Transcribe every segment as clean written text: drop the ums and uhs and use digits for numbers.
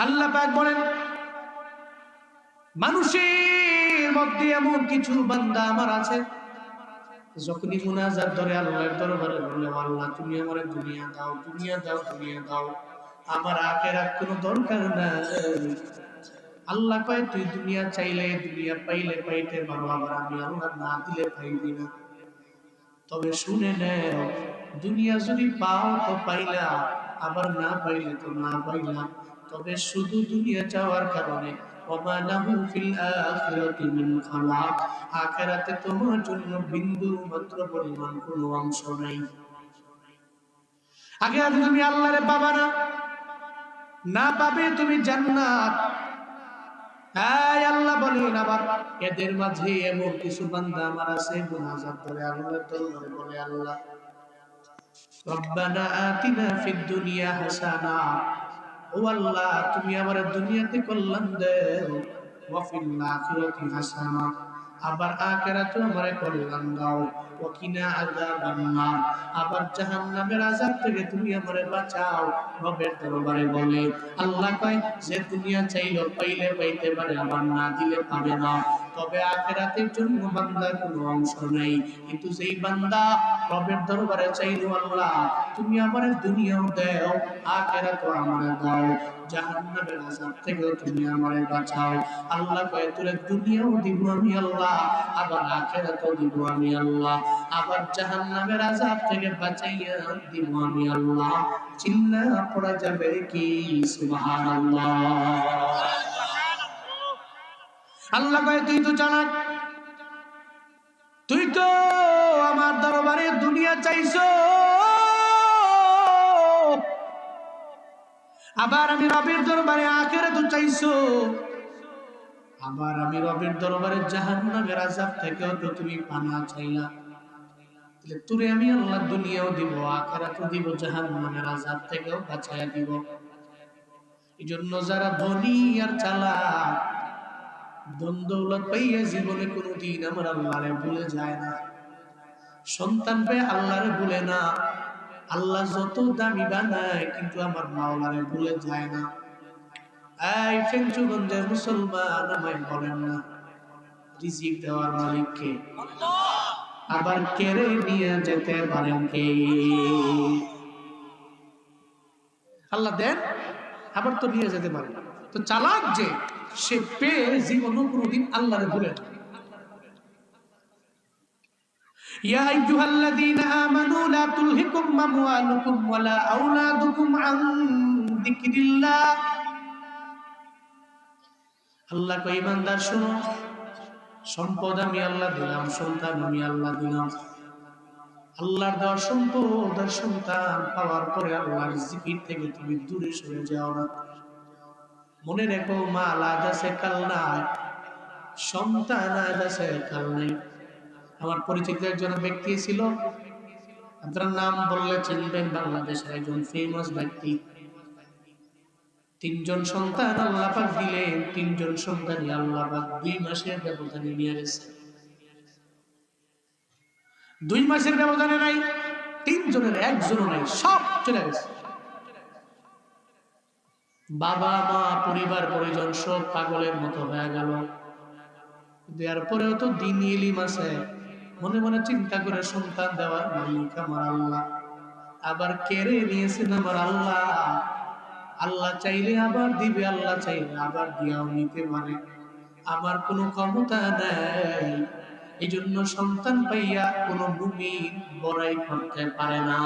আল্লাহ পাক বলেন, মানুষের মধ্যে এমন কিছু বান্দা আমার আছে, যখনই মুনাজাত ধরে আল্লাহর দরবারে বলে, আল্লাহ তুমি আমার দুনিয়া দাও, দুনিয়া দাও, দুনিয়া দাও, আমার আখিরাত কোনো দরকার নাই। আল্লাহ কয়, তুই দুনিয়া চাইলে দুনিয়া পাইলে পাইতে পারো, আবার আমি আল্লাহ না দিলে পাইবি না। তবে শুনে নেও, দুনিয়া যদি পাও তো পাইলা, আবার না পাইলে তো না পাইলা। তবে শুধু দুনিয়া চাওয়ার কারণে ওমা লাহু ফিল আখিরাতি মিন খালাক, আখিরাতে তোমার জন্য বিন্দু মাত্র পরিমাণ কোনো অংশ নাই। আগে তুমি আল্লাহরে পাবা না, না পাবে তুমি জান্নাত। আল্লাহ বলেন, আবার এদের মাঝে এমন কিছু বান্দা আমার আছে, মুনাজাত করে আল্লাহর দরবারে বলে, আল্লাহ রব্বানা আতিনা ফিদ দুনিয়া হাসানা, ও আল্লাহ তুমি আমার দুনিয়াতে কল্যাণ দাও, ওয়া ফিল আখিরাতি হাসানা, আবার আখিরাতে আমারে কল্যাণ দাও, ওয়া কিনা আযাবান নার, আবার জাহান্নামের আযাব থেকে তুমি আমারে বাঁচাও। রবের দরবারে বলে, আল্লাহ কয়, যে দুনিয়া চাইলো পাইলে পাইতে পারে, আবার না দিলে পাবে না। তবে আখিরাতের জন্য বান্দার কোনো অংশ নাই। কিন্তু যেই বান্দা রবের দরবারে চাইলো, আল্লাহ তুমি আমারে দুনিয়াও দাও, আখিরাতও আমারে দাও, জাহান্নামের আযাব থেকে তুমি আমারে বাঁচাও। আল্লাহ কয়, তোরে দুনিয়াও দিব আমি আল্লাহ, আবার আখিরাতও দিব আমি আল্লাহ, আবার জাহান্নামের আযাব থেকে বাঁচাইয়া দিব আমি আল্লাহ। চিল্লা পড়া যাবে কি সুবহানাল্লাহ। আল্লাহ কয়, তুই তো জানাক, তুই তো আমার দরবারে দুনিয়া চাইছো, আবার আমি রবের দরবারে আখিরাত চাইছো, আবার আমি রবের দরবারে জাহান্নামের আযাব থেকেও তো তুমি পানা চাইলা। তাহলে তোরে আমি আল্লাহ দুনিয়াও দিব, আখিরাতও দিব, জাহান্নামের আযাব থেকেও বাঁচায়া দিব। এজন্য যারা ধনী আর চালাক, ধন দৌলত পাইয়া জীবনে কোনোদিন আমার আল্লাহরে ভুলে যায় না, সন্তান পেয়ে আল্লাহরে ভুলে না, আল্লাহ যত দামি বানায় কিন্তু আমার মাওলারে ভুলে যায় না। এই ফেঞ্চুগঞ্জের মুসলমান আমায় বলেন না, রিজিক দেওয়ার মালিক কে? আবার কেড়ে নিয়ে যেতে পারেন কে? আল্লাহ দেন, আবার তো নিয়ে যেতে পারেন। তো চালাক যে, সে পেয়ে জীবনও কোনোদিন আল্লাহরে ভুলে না। ইয়া আইয়ুহাল্লাযীনা আমানু লা তুলহিকুম আমওয়ালুকুম ওয়ালা আওলাদুকুম আন যিকরিল্লাহ। আল্লাহ কয়, ইমানদার শোনো, সম্পদ আমি আল্লাহ দিলাম, সন্তান আমি আল্লাহ দিলাম। আল্লাহর দেওয়া সম্পদ আর সন্তান পাওয়ার পরে আল্লাহর জিকির থেকে তুমি দূরে সরে যাও না। মনে রেখো, মাল আজ আছে কাল নাই, সন্তান আজ আছে কাল নাই। আমার পরিচিত একজন ব্যক্তি ছিল, আপনার নাম বললে চিনবেন, বাংলাদেশের একজন ফেমাস ব্যক্তি। 3 জন সন্তান আল্লাহ পাক দিলেন, 3 জন সন্তানই আল্লাহ পাক 2 মাসের ব্যবধানে নিয়ে গেছে। 2 মাসের ব্যবধানে নাই, 3 জনের একজনও নাই, সব চলে গেছে। বাবা মা পরিবার পরিজন সব পাগলের মতো হয়ে গেল। দেওয়ার পরেও তো দিন ইলিম আছে, মনে মনে চিন্তা করে সন্তান দেওয়ার মালিক আমার আল্লাহ, আবার কেড়ে নিয়েছেন আমার আল্লাহ। আল্লাহ চাইলে আবার দিবে, আল্লাহ চাইলে আবার দিয়াও নিতে পারে, আমার কোনো ক্ষমতা নাই। এই জন্য সন্তান পাইয়া কোনো মুমিন বড়াই করতে পারে না,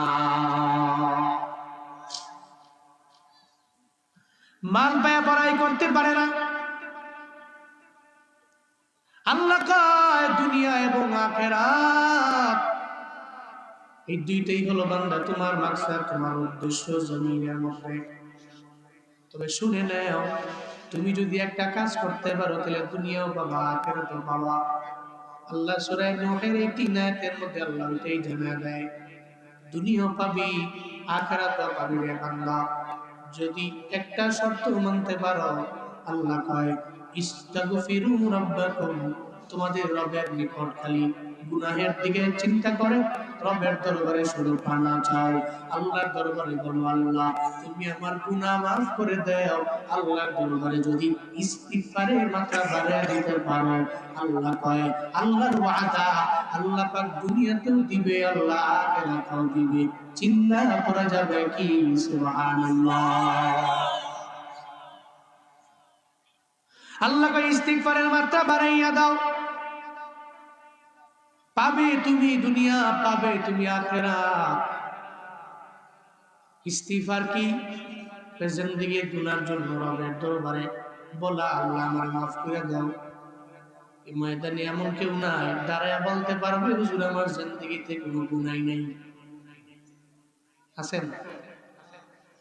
মাল পায়া বড়াই করতে পারে না। আল্লাহ কয়, দুনিয়া এবং আখিরাত এই দুইটাই হলো বান্দা তোমার মাকসাদ, তোমার উদ্দেশ্য জমিনের মধ্যে। তবে শুনে নাও, তুমি যদি একটা কাজ করতে পারো তাহলে দুনিয়াও পাবা, আখিরাতও পাবা। আল্লাহ সূরা নূহের 18 আয়াতের মধ্যে আল্লাহ এটাই জানায় দেয়, দুনিয়াও পাবি, আখিরাতও পাবি রে বান্দা, যদি একটা শর্ত মানতে পারো। আল্লাহ কয়, ইস্তাগফিরু রাব্বাকুম তোমাদের রবের নিকট খালি গুনাহের দিকে চিন্তা করে রবের দরবারে শুধু পানা চাও। আল্লাহর দরবারে বলো, আল্লাহ তুমি আমার গুনাহ মাফ করে দাও। আল্লাহর দরবারে যদি ইস্তিগফারের মাত্রা বাড়িয়ে দিতে পারো, আল্লাহ কয়, আল্লাহর ওয়াদা, আল্লাহ পাক দুনিয়াতেও দিবে, আল্লাহ আখিরাতেও দিবে, চিন্তা করা যাবে কি? সুবহানাল্লাহ। আল্লাহ কয় ইস্তিগফারের মাত্রা বাড়াইয়া দাও, পাবে তুমি দুনিয়া, পাবে তুমি আখিরাত। ইস্তিগফার কি? জিন্দেগি গুনার জন্য রবের দরবারে বলা, আল্লাহ আমার মাফ করে দাও। এই ময়দানে এমন কেউ নাই দাঁড়ায় বলতে পারবে, হুজুর আমার জিন্দেগিতে কোনো গুনাহ নেই। আছেন?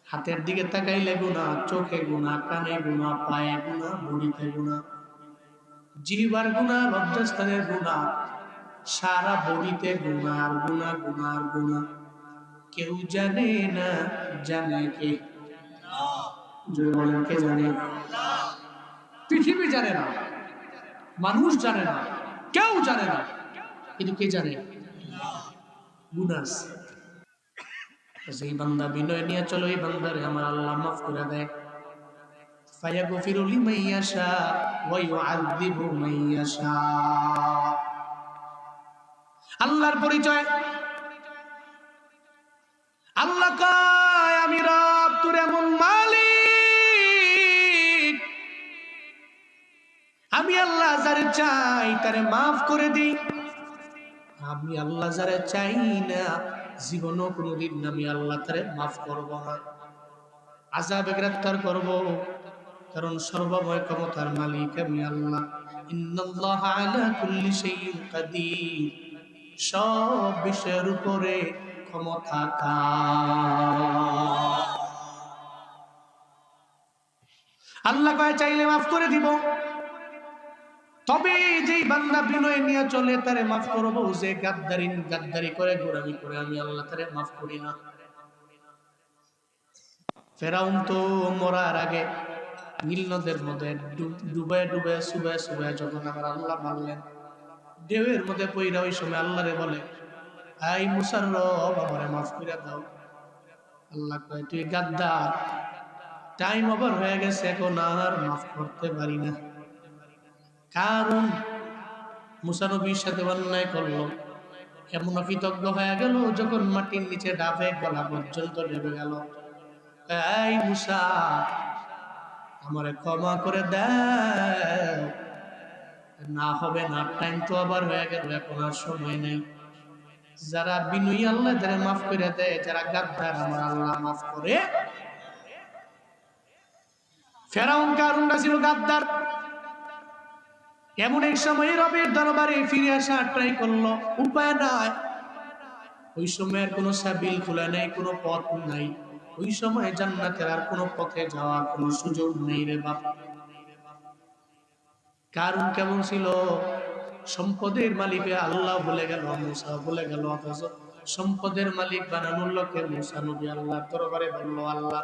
হাতের দিকে তাকাইলে গুনাহ, চোখে গুনাহ, কানে গুনাহ, পায়ে গুনাহ, বডিতে গুনাহ, জিহ্বার গুনাহ, লজ্জাস্থানের গুনাহ, সারা বডিতে গুনাহ, গুনাহ, গুনাহ, গুনাহ। কেউ জানে না, জানে কে? জোরে বলেন, কে জানে? পৃথিবী জানে না, মানুষ জানে না, কেউ জানে না, কিন্তু কে জানে? গুনাহ। যেই বান্দা বিনয় নিয়ে চলো, এই বান্দারে আমার আল্লাহ মাফ করে দেয়। ফায়াগফিরু লিমান ইয়াশা ওয়া ইউআযযিবু মান ইয়াশা। আল্লাহর পরিচয়। আল্লাহ কয়, আমি রব, তোর এমন মালিক, আমি আল্লাহ যারে চাই তারে মাফ করে দিই। আমি আল্লাহ যারে চাই না, জীবনও কোনোদিন আমি আল্লাহ তারে মাফ করব না, আযাবে গ্রেফতার করব। কারণ সর্বময় ক্ষমতার মালিক আমি আল্লাহ। ইন্নাল্লাহা আলা কুল্লি শাইইন কাদির, সব বিষয়ের উপরে ক্ষমতা কার। আল্লাহ কয় চাইলে মাফ করে দিব, তবে যেই বান্দা বিনয় নিয়ে চলে তারে মাফ করব। যে গাদ্দারি করে, গোলামি করে, আমি আল্লাহ তারে মাফ করি না। ফেরাউন তো মরার আগে নীল নদের মধ্যে ডুবে ডুবে সুবে সুবে যখন আমার আল্লাহ মারলেন, ঢেউয়ের মধ্যে পইরা ওই সময় আল্লাহরে বলে, আই মুসার রব, আমারে মাফ করে দাও। আল্লাহ কয়, তুই গাদ্দার, টাইম ওভার হয়ে গেছে, এখন আর মাফ করতে পারি না। কারণ মুসা নবীর সাথে অন্যায় করলো, এমন কৃতজ্ঞ হয়ে গেল যখন মাটির নিচে ডাবে গলা পর্যন্ত ডেবে গেল। এই মুসা, আমারে ক্ষমা করে দাও। না হবে না, টাইম তো আবার হয়ে গেল, এখন আর সময় নেই। যারা বিনয়ী আল্লাহ যারা মাফ করে দেয়, যারা গাদ্দার আমার আল্লাহ মাফ করে। ফেরাউন কারুনরা ছিল গাদ্দার। এমন এক সময় রবের দরবারে ফিরে আসা ট্রাই করলো, উপায় নাই। ওই সময়ের কোনো সাবিল খোলা নাই, কোনো পথ নাই। ওই সময় জান্নাতের আর কোনো পথে যাওয়ার কোনো সুযোগ নেই রে বাপ। কারণ কেমন ছিল? সম্পদের মালিক আল্লাহ বলে গেল, মুসা বলে গেল, অথচ সম্পদের মালিক বানানোর লোকে মুসা নবী আল্লাহর দরবারে বলল, আল্লাহ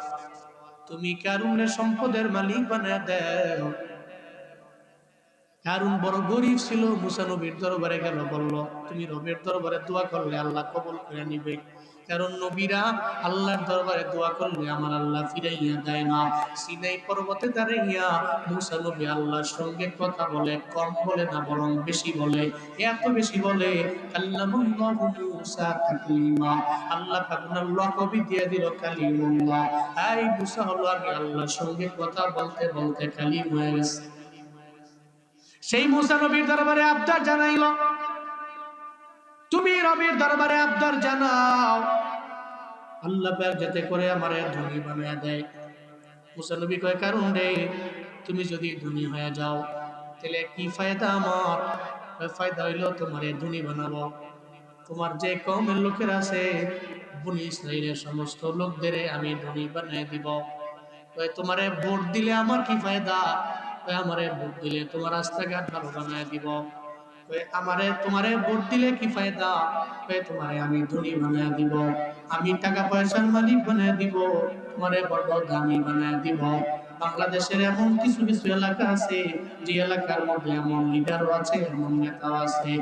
তুমি কারুনের সম্পদের মালিক বানায় দাও। কারণ বড় গরিব ছিল, মুসা নবীর দরবারে গেল, বলল, তুমি রবের দরবারে দোয়া করলে আল্লাহ কবুল করে নিবে। কারণ নবীরা আল্লাহর দরবারে দোয়া করলে আমার আল্লাহ ফিরাইয়া দেয় না। সিনাই পর্বতে দাঁড়াইয়া মুসা নবী আল্লাহর সঙ্গে কথা বলে, কম বলে না, বরং বেশি বলে। এত বেশি বলে, কাল্লামাল্লাহু মুসা তাকলিমা, আল্লাহ পাক ওনার লকবই দিয়ে দিল কালিমুল্লাহ। এই মুসা হলো আমি আল্লাহর সঙ্গে কথা বলতে বলতে কালিম হয়ে গেছে। সেই মুসা নবীর দরবারে আবদার জানাইল, তুমি রবের দরবারে আবদার জানাও, আল্লাহ পাক যাতে করে আমারে ধনী বানায় দেয়। মুসা নবী কয়, কারণ রে, তুমি যদি ধনী হয়ে যাও তাহলে কি ফায়দা আমার? ফায়দা হইল তোমারে ধনী বানাবো। তোমার যে কওমের লোকের আছে, বনি ইসরাইলের সমস্ত লোকদের আমি ধনী বানায় দিব। তোমারে ভোট দিলে আমার কি ফায়দা? আমারে ভোট দিলে তোমার রাস্তাঘাট ভালো বানায় দিব। তোমারে ভোট দিলে কি ফায়দা? তোমারে আমি ধনী বানায় দিব, আমি টাকা পয়সার মালিক বানায় দিব, তোমারে বড় দামি বানায় দিব। বাংলাদেশের এমন কিছু কিছু এলাকা আছে যে এলাকার মধ্যে এমন লিডারও আছে, এমন নেতাও আছে,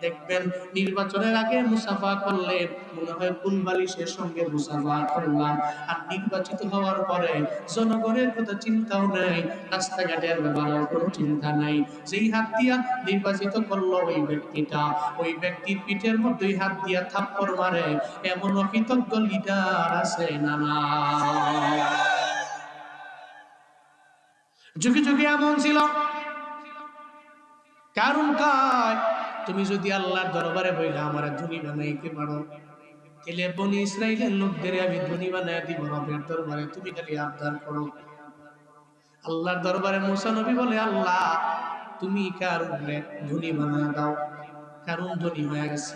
দেখবেন নির্বাচনের আগে মুসাফা করলে মনে হয় কুল বালিশের সঙ্গে মুসাফা করলাম, আর নির্বাচিত হওয়ার পরে জনগণের কথা চিন্তাও নেই, রাস্তাঘাটের ব্যাপারেও কোনো চিন্তা নাই। যেই হাত দিয়া নির্বাচিত করলো ওই ব্যক্তিটা, ওই ব্যক্তির পিঠের মধ্যে হাত দিয়া থাপ্পড় মারে, এমন অকৃতজ্ঞ লিডার আছে না? না, যুগে যুগে এমন ছিল। কারণ কয়, তুমি যদি আল্লাহর দরবারে বইলে আমার ধনী বানাইতে পারো, তাহলে বনি ইসরাইলের লোকদের আমি ধনী বানাই দিব রবের দরবারে, তুমি খালি আবদার করো। আল্লাহর দরবারে মুসা নবী বলে, আল্লাহ তুমি কারুনরে ধনী বানায় দাও। কারুন ধনী হয়ে গেছে,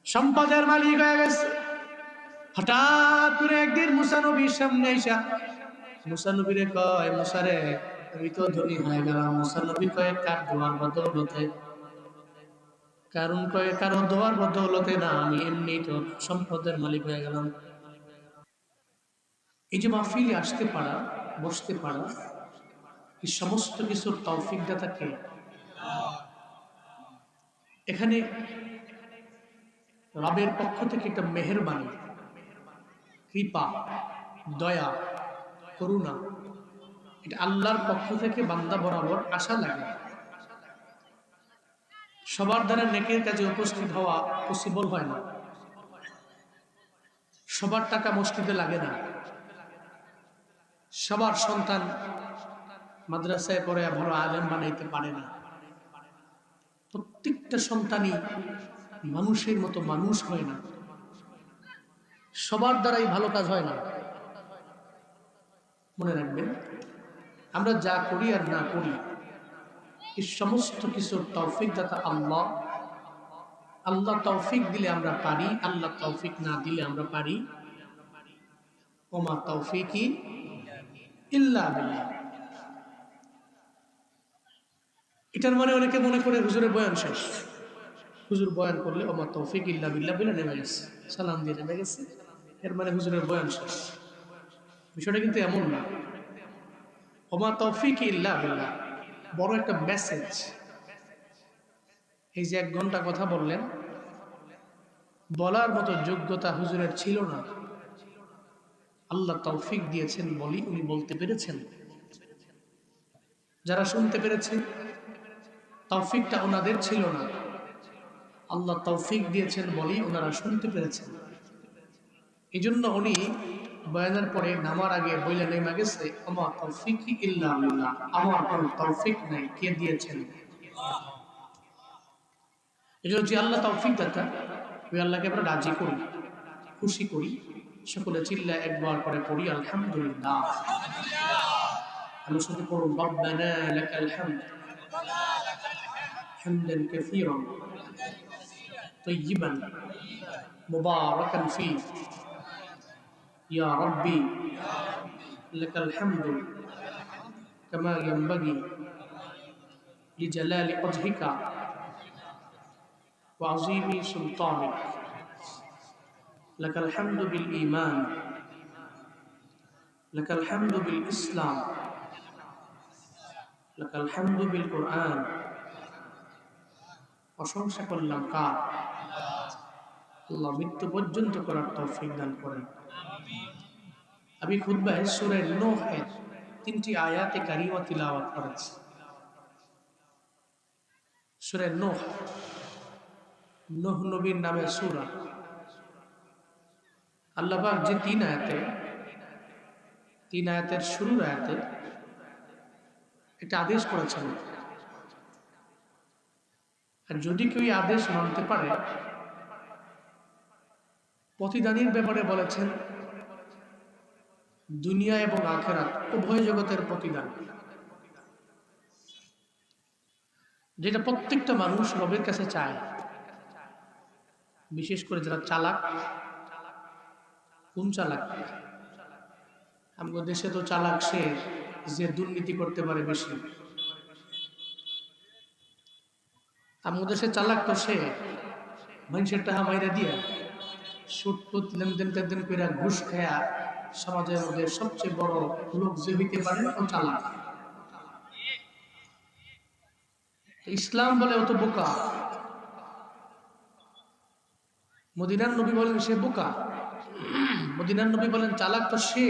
সম্পদের মালিক হয়ে গেছে। হঠাৎ করে একদিন মুসা নবীর সামনে এসে মুসা নবীরে কয়, মুসা রে আমি তো ধনী হয়ে গেলাম। মুসা নবী কয়, কার দোয়ার বদৌলতে? কারণ কয়, কারণ দোয়ার বদৌলতে না, আমি এমনি তো সম্পদের মালিক হয়ে গেলাম। এই যে মাহফিলে আসতে পারা, বসতে পারা, এই সমস্ত কিছুর তৌফিক দাতা কে? এখানে রবের পক্ষ থেকে একটা মেহেরবানি, কৃপা, দয়া, করুণা, এটা আল্লাহর পক্ষ থেকে বান্দা বরাবর আশা লাগে। সবার দ্বারা নেকের কাজে উপস্থিত হওয়া পসিবল হয় না, সবার টাকা মসজিদে লাগে না, সবার সন্তান মাদ্রাসায় পড়ে ভালো আলেম বানাইতে পারে না, প্রত্যেকটা সন্তানই মানুষের মতো মানুষ হয় না, সবার দ্বারাই ভালো কাজ হয় না। মনে রাখবেন, আমরা যা করি আর না করি, এই সমস্ত কিছুর তৌফিক দাতা আল্লাহ। আল্লাহ তৌফিক দিলে আমরা পারি, আল্লাহ তৌফিক না দিলে আমরা পারি। ওমা তৌফিকি ইল্লা বিল্লাহ। এটার মানে অনেকে মনে করে হুজুরের বয়ান শেষ, হুজুর বয়ান করলে ওমা তৌফিক ইল্লা বিল্লাহ বলে নেমে গেছে, সালাম দিয়ে নেমে গেছে, এর মানে হুজুরের বয়ান শেষ। বিষয়টা কিন্তু এমন না। ওমা তৌফিক ইল্লা বিল্লাহ বড় একটা মেসেজ। এই যে 1 ঘন্টা কথা বললেন, বলার মতো যোগ্যতা হুজুরের ছিল না, আল্লাহ তৌফিক দিয়েছেন বলি উনি বলতে পেরেছেন। যারা শুনতে পেরেছে, তৌফিকটা ওনাদের ছিল না, আল্লাহ তৌফিক দিয়েছেন বলি ওনারা শুনতে পেরেছেন। এই জন্য উনি বয়ানের পরে নামার আগে বইলে নেমে গেছে, আমার তৌফিক ইল্লা বিল্লাহ, আমার কোনো তৌফিক নাই, কে দিয়েছেন? এই জন্য যে আল্লাহ তৌফিক দাতা, ওই আল্লাহকে আমরা রাজি করি, খুশি করি। সকলে চিল্লা একবার করে পড়ি আলহামদুলিল্লাহ। আলোচনা করুন, রব্বানা লাকাল হামদ হামদান কাসীরান তাইয়িবান মুবারাকান ফী ইয়া রাব্বি লাকাল হামদু কামা ইয়ানবাগি লিজালালি ওয়াজহিকা ওয়া আযীমি সুলতানিক। লাকাল হামদু বিল ঈমান, লাকাল হামদু বিল ইসলাম, লাকাল হামদু বিল কুরআন। প্রশংসা করলাম কার? আল্লাহ মৃত্যু পর্যন্ত করার তৌফিক দান করেন। আমি খুতবায় সূরা নূহ এর 3টি আয়াতে কারিমা তিলাওয়াত করেছি। সূরা নূহ, নূহ নবীর নামে সূরা। আল্লাহ পাক যে 3 আয়াতের শুরুর আয়াতে একটা আদেশ করেছেন, আর যদি কেউ আদেশ মানতে পারে, প্রতিদানের ব্যাপারে বলেছেন দুনিয়া এবং আখিরাত উভয় জগতের প্রতিদান, যেটা প্রত্যেকটা মানুষ রবের কাছে চায়। বিশেষ করে যারা চালাক। কোন চালাক? আমাদের দেশে তো চালাক সে যে দুর্নীতি করতে পারে বেশি। আমাদের দেশে চালাক তো সে মানুষের টাকা মাইরা দিয়া সুট টুট লেনদেন টেনদেন করে ঘুষ খায়া সমাজের মধ্যে সবচেয়ে বড় লোক যে হইতে পারে ও চালাক। ইসলাম বলে ও তো বোকা। মদিনার নবী বলেন সে বোকা। মদিনার নবী বলেন চালাক তো সে,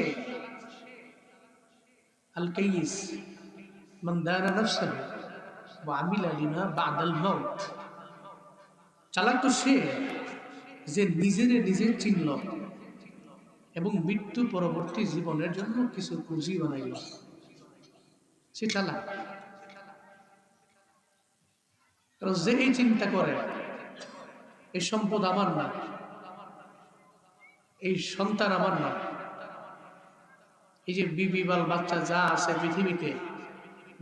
আল কাইয়িস মান দারা নাফসাহু ওয়া আমিলা লিমা বাদাল মাউত। চালাক তো সে যে নিজে চিনল এবং মৃত্যু পরবর্তী জীবনের জন্য কিছু পুঁজি বানাইল, সে চালাক। কারণ যে এই চিন্তা করে এই সম্পদ আমার না, এই সন্তান আমার না, এই যে বিবি বাল বাচ্চা যা আছে পৃথিবীতে,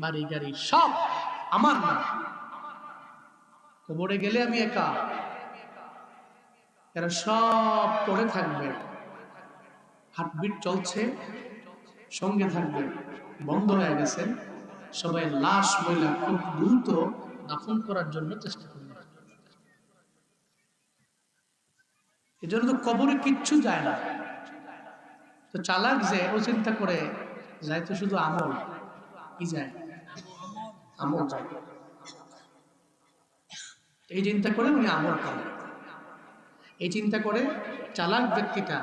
বাড়ি গাড়ি সব আমার না, কবরে গেলে আমি একা, এরা সব পড়ে থাকবে, হার্টবিট চলছে, সঙ্গে থাকবে, বন্ধ হয়ে গেছে, সবাই লাশ ময়লা খুব দ্রুত দাফন করার জন্য চেষ্টা করবে। এজন্য তো কবরে কিচ্ছু যায় না। তো চালাক যে ও চিন্তা করে যায় তো শুধু আমল, কি যায়? আমল যায়। এই চিন্তা করে উনি আমল করেন। এই চিন্তা করে চালাক ব্যক্তিটা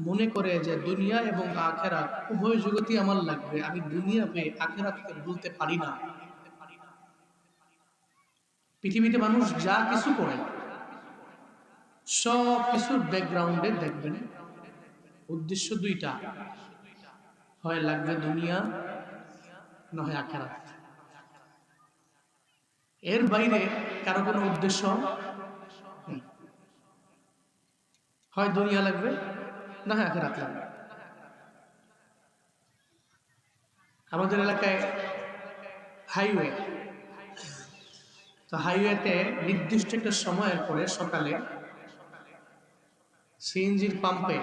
মনে করে যে দুনিয়া এবং আখেরাত উভয় জগতই আমার লাগবে, আমি দুনিয়া পেয়ে আখেরাতকে ভুলতে পারি না। পৃথিবীতে মানুষ যা কিছু করে সব কিছুর ব্যাকগ্রাউন্ডে দেখবেন উদ্দেশ্য দুইটা, হয় লাগবে দুনিয়া, না হয় আখেরাত। এর বাইরে কারো কোনো উদ্দেশ্য নেই। হয় দুনিয়া লাগবে, না হয় আখেরাত লাগবে। আমাদের এলাকায় হাইওয়ে, তো হাইওয়েতে নির্দিষ্ট একটা সময়ের পরে সকালে সিএনজির পাম্পে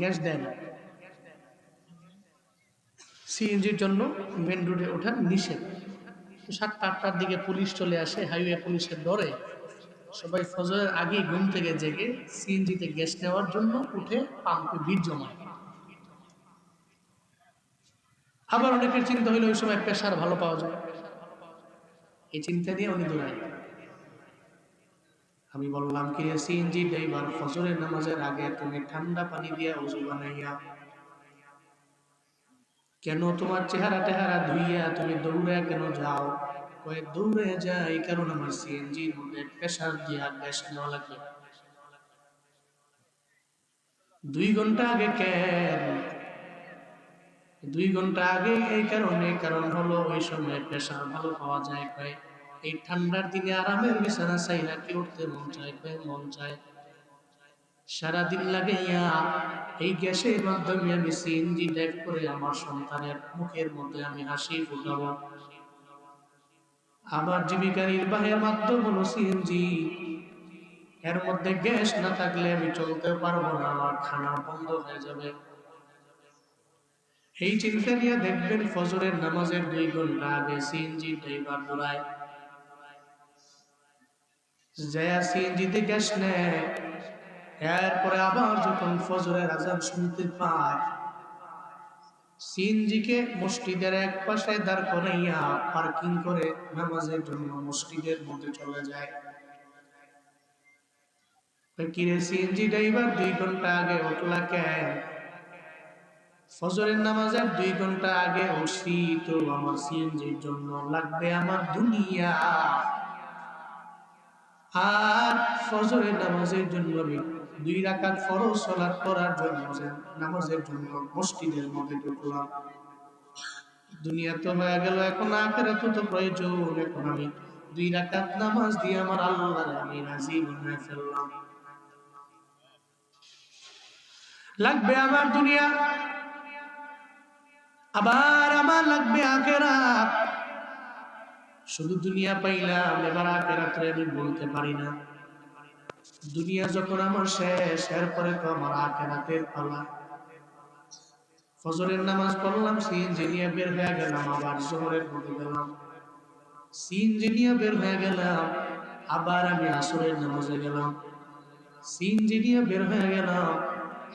গ্যাস দেয় না। সিএনজির জন্য মেন রোডে ওঠা নিষেধ। 7টা-8টার দিকে পুলিশ চলে আসে, হাইওয়ে পুলিশের ডরে সবাই ফজরের আগে ঘুম থেকে জেগে সিএনজিতে গ্যাস নেওয়ার জন্য উঠে পাম্পে ভিড় জমায়। আবার অনেকের চিন্তা হইলো ওই সময় প্রেসার ভালো পাওয়া যায়, এই চিন্তা নিয়ে উনি দৌড়ায়। আমি বললাম কি সিএনজি ড্রাইভার, ফজরের নামাজের আগে তুমি ঠান্ডা পানি দিয়ে ওযু বানাইয়া কেন তোমার চেহারা টেহারা ধুইয়া তুমি দৌড়ে কেন যাও? কয়ে দৌড়ে যাই কারণ আমার সিএনজির মধ্যে প্রেসার দিয়া গ্যাস নেওয়া লাগবে। 2 ঘন্টা আগে কেন? 2 ঘন্টা আগে এই কারণে, কারণ হলো ওই সময় প্রেসার ভালো পাওয়া যায়। কয়ে এই ঠান্ডার দিনে আরামের বিছানা চাইলা কি উঠতে মন চায়? কয়ে মন চায়। সারাদিন লাগাইয়া এই গ্যাসের মাধ্যমে আমি সিএনজি ড্রাইভ করে আমার সন্তানের মুখের মধ্যে আমি হাসি ফুটাবো। আমার জীবিকা নির্বাহের মাধ্যম হলো সিএনজি। এর মধ্যে গ্যাস না থাকলে আমি চলতে পারবো না, আমার খানা বন্ধ হয়ে যাবে। এই চিন্তা নিয়ে দেখবেন ফজরের নামাজের 2 ঘন্টা আগে সিএনজি ড্রাইভার দৌড়ায়, যায় সিএনজিতে গ্যাস নেয়। এরপরে আবার যখন ফজরের আজান শুনতে পায়, সিএনজিকে মসজিদের এক পাশে দাঁড় করাইয়া পার্কিং করে নামাজের জন্য মসজিদের মধ্যে চলে যায়। কিরে সিএনজি ড্রাইভার 2 ঘন্টা আগে উঠলা কেন? ফজরের নামাজের 2 ঘন্টা আগে উঠছি তো আমার সিএনজির জন্য লাগবে আমার দুনিয়া, আর ফজরের নামাজের জন্য আমি 2 রাকাত ফরজ সালাত করার জন্য নামাজের জন্য মসজিদের মধ্যে ঢুকলাম। দুনিয়া তো হয়ে গেল, এখন আখিরাত তো প্রয়োজন। এখন আমি 2 রাকাত নামাজ দিয়ে আমার আল্লাহর আমি রাজি বানায় ফেললাম। লাগবে আমার দুনিয়া, আবার আমার লাগবে আখিরাত। শুধু দুনিয়া পাইলাম, এবার আখিরাতে আমি বলতে পারি না। দুনিয়া যখন আমার শেষ, এরপরে তো আমার আখিরাতের পালা। ফজরের নামাজ পড়লাম, সিএনজি নিয়ে বের হয়ে গেলাম, আবার জোহরের মধ্যে গেলাম, সিএনজি নিয়ে বের হয়ে গেলাম, আবার আমি আসরের নামাজে গেলাম, সিএনজি নিয়ে বের হয়ে গেলাম,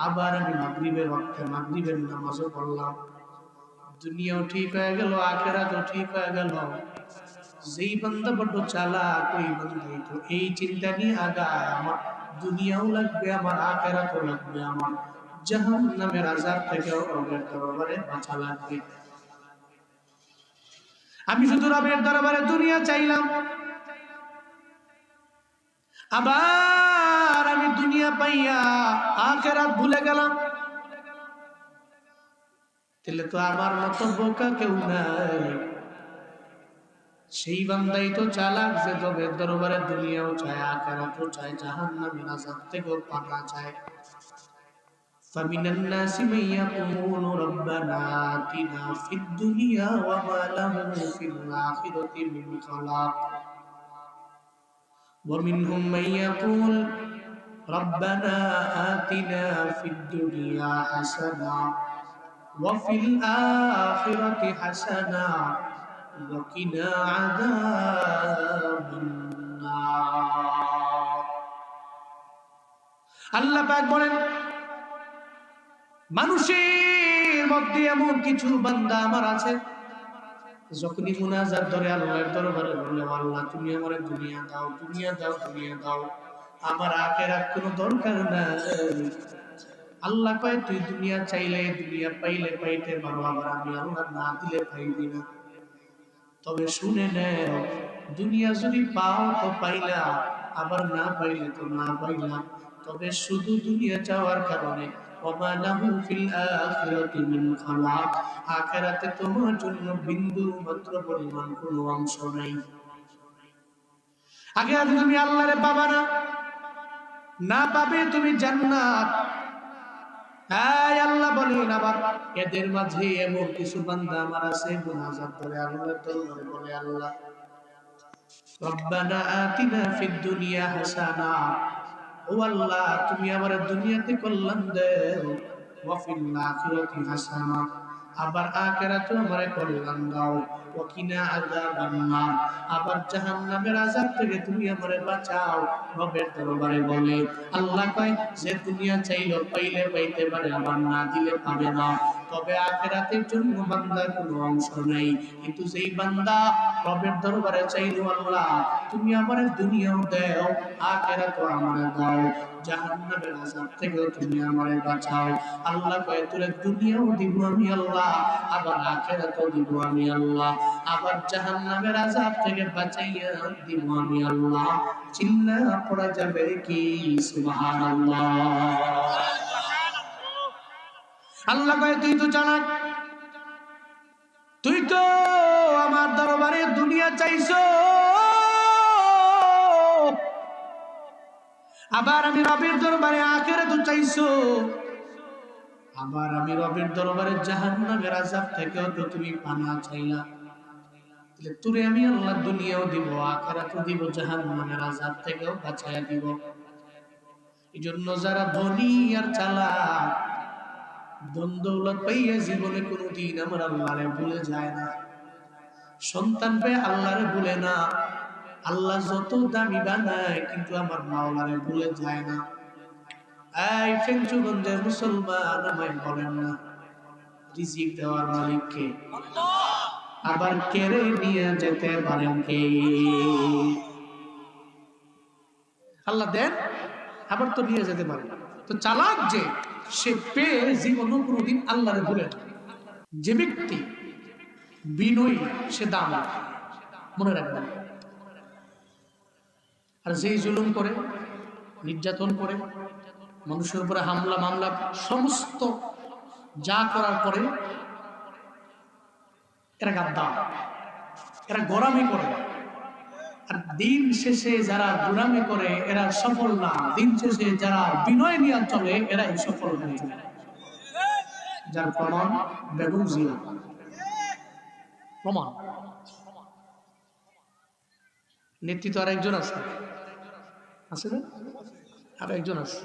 আবার আমি মাগরিবের ওয়াক্তে মাগরিবের নামাজও পড়লাম, দুনিয়াও ঠিক হয়ে গেল, আখিরাতও ঠিক হয়ে গেল। যেই বান্দা বড় চালাক, ওই বান্দাই তো এই চিন্তা নিয়ে আগায়, আমার দুনিয়াও লাগবে, আমার আখিরাতও লাগবে, আমার জাহান্নামের আযাব থেকে রবের দরবারে বাঁচা লাগবে। আমি শুধু রবের দরবারে দুনিয়া চাইলাম, আবার আমি দুনিয়া পাইয়া আখিরাত ভুলে গেলাম, তাহলে তো আমার মতো বোকা কেউ নাই। সেই বান্দাই তো চালাক যে রবের দরবারে দুনিয়াও চায়, আখিরাতও চায়, জাহান্নামের আযাব থেকেও পানা চায়। فمن الناس من يقول ربنا آتنا في الدنيا وما له في الآخرة من خلاق ومنهم من يقول ربنا آتنا في الدنيا حسنة وفي الآخرة حسنة وقنا عذاب النار। আল্লাহ পাক বলেন, মানুষের মধ্যে এমন কিছু বান্দা আমার আছে, যখনই মুনাজাত ধরে আল্লাহর দরবারে বলে, আল্লাহ তুমি আমারে দুনিয়া দাও, দুনিয়া দাও, দুনিয়া দাও, আমার আখিরাত কোনো দরকার নাই। আল্লাহ কয়, তুই দুনিয়া চাইলে দুনিয়া পাইলে পাইতে পারো, আবার আমি আল্লাহ না দিলে পাইবি না। তবে শুনে নেও, দুনিয়া যদি পাও তো পাইলা, আবার না পাইলে তো না পাইলা। তবে শুধু দুনিয়া চাওয়ার কারণে ওমা লাহু ফিল আখিরাতি মিন খালাক, আখিরাতে তোমার জন্য বিন্দু মাত্র পরিমাণ কোনো অংশ নাই। আগে আজ তুমি আল্লাহরে পাবা না, না পাবে তুমি জান্নাত। এই আল্লাহ বলেন, আবার এদের মাঝে এমন কিছু বান্দা আমার আছে, মুনাজাত করে আল্লাহর দরবারে বলে, আল্লাহ রব্বানা আতিনা ফিদ দুনিয়া হাসানা, ও আল্লাহ তুমি আমার দুনিয়াতে কল্যাণ দাও, ওয়া ফিল আখিরাতি হাসানা, আবার আখিরাতে আমারে কল্যাণ দাও, ওয়া কিনা আযাবান নার, আবার জাহান্নামের আযাব থেকে তুমি আমারে বাঁচাও। রবের দরবারে বলে, আল্লাহ কয়, যে দুনিয়া চাইলো পাইলে পাইতে পারে, আবার না দিলে পাবে না। তবে আখিরাতের জন্য বান্দার কোনো অংশ নাই। কিন্তু যেই বান্দা রবের দরবারে চাইলো, আল্লাহ তুমি আমারে দুনিয়াও দাও, আখিরাতও আমারে দাও, জাহান্নামের আযাব থেকে তুমি আমারে বাঁচাও। আল্লাহ কয়, তোরে দুনিয়াও দিব আমি আল্লাহ, আবার আখিরাতও দিব আমি আল্লাহ, আবার জাহান্নামের আযাব থেকে বাঁচাইয়া দিব আমি আল্লাহ। চিল্লা পড়া যাবে কি সুবহানাল্লাহ। আল্লাহ কয়, তুই তো জানাক, তুই তো আমার দরবারে দুনিয়া চাইছো, আবার আমি রবের দরবারে আখিরাত চাইছো, আবার আমি রবের দরবারে জাহান্নামের আযাব থেকেও তো তুমি পানা চাইলা। তাহলে তোরে আমি আল্লাহ দুনিয়াও দিব, আখিরাতও দিব, জাহান্নামের আযাব থেকেও বাঁচায়া দিব। এজন্য যারা ধনী আর চালাক, ধন দৌলত পাইয়া জীবনে কোনোদিন আমার আল্লাহরে ভুলে যায় না, সন্তান পেয়ে আল্লাহরে ভুলে না, আল্লাহ যত দামি বানায় কিন্তু আমার মাওলারে ভুলে যায় না। এই ফেঞ্চুগঞ্জের মুসলমান আমায় বলেন না, রিজিক দেওয়ার মালিক কে? আবার কেড়ে নিয়ে যেতে পারেন কে? আল্লাহ দেন, আবার তো নিয়ে যেতে পারে। তো চালাক যে, সে পেয়ে জীবন কোনোদিন আল্লাহরে ভুলে না। যে ব্যক্তি বিনয়ী সে দাম, মনে রাখবেন। আর যেই জুলুম করে, নির্যাতন করে, মানুষের উপরে হামলা মামলা সমস্ত যা করার পরে, এরা গাদ্দার, এরা গোলামি করে। আর দিন শেষে যারা গোলামি করে এরা সফল না, দিন শেষে যারা বিনয় নিয়ে চলে এরাই সফল হয়ে যায়। যার প্রমাণ বেগম জিয়া, প্রমাণ। নেতৃত্ব আর একজন আছে, আছে না? আর একজন আছে,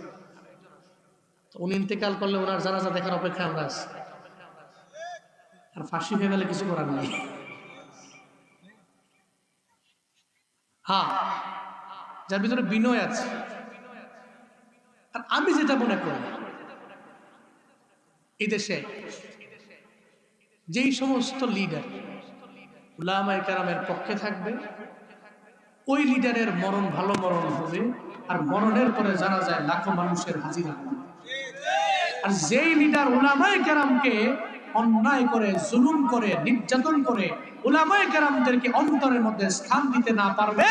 উনি ইন্তেকাল করলে ওনার জানাজা দেখার অপেক্ষা আমরা আছি। আর ফাঁসি হয়ে গেলে কিছু করার নেই। হ্যাঁ, যার ভিতরে বিনয় আছে। আর আমি যেটা মনে করি, এই দেশে যেই সমস্ত লিডার উলামায়ে কেরামের পক্ষে থাকবে, ওই লিডারের মরণ ভালো মরণ হবে, আর মরণের পরে জানা যায় লাখো মানুষের হাজিরা হবে। আর যেই লিডার উলামায়ে কেরামকে অন্যায় করে, জুলুম করে, নির্যাতন করে উলামায়ে কেরামদেরকে অন্তরের মধ্যে স্থান দিতে না পারবে,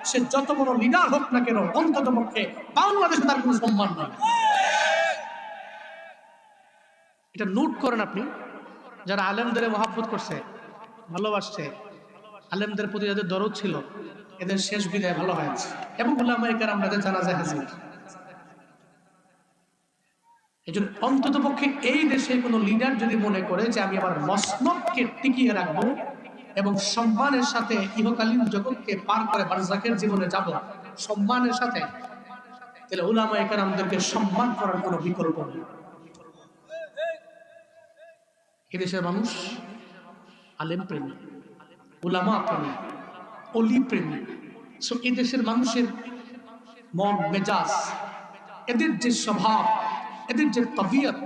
সে যত বড় লিডার হোক না কেন, অন্তত পক্ষে বাংলাদেশে তার কোনো সম্মান নেই। এটা নোট করেন আপনি। যারা আলেমদের মহব্বত করছে, ভালোবাসছে, আলেমদের প্রতি যাদের দরদ ছিল, এদের শেষ বিদায় ভালো হয়েছে। এবং উলামায়ে কেরামদের জানাজা হাজির। এই জন্য অন্তত পক্ষে এই দেশে কোনো লিডার যদি মনে করে যে আমি আমার মসনদকে টিকিয়ে রাখবো এবং সম্মানের সাথে ইহকালীন জগৎকে পার করে বারজাখের জীবনে যাব সম্মানের সাথে, তাহলে উলামায়ে কেরামদেরকে সম্মান করার কোনো বিকল্প নেই। এদেশের মানুষ আলেম প্রেমী, উলামা প্রেমী, অলি প্রেমী। সো এদেশের মানুষের মন মেজাজ, এদের যে স্বভাব, এদের যে তবিয়ত,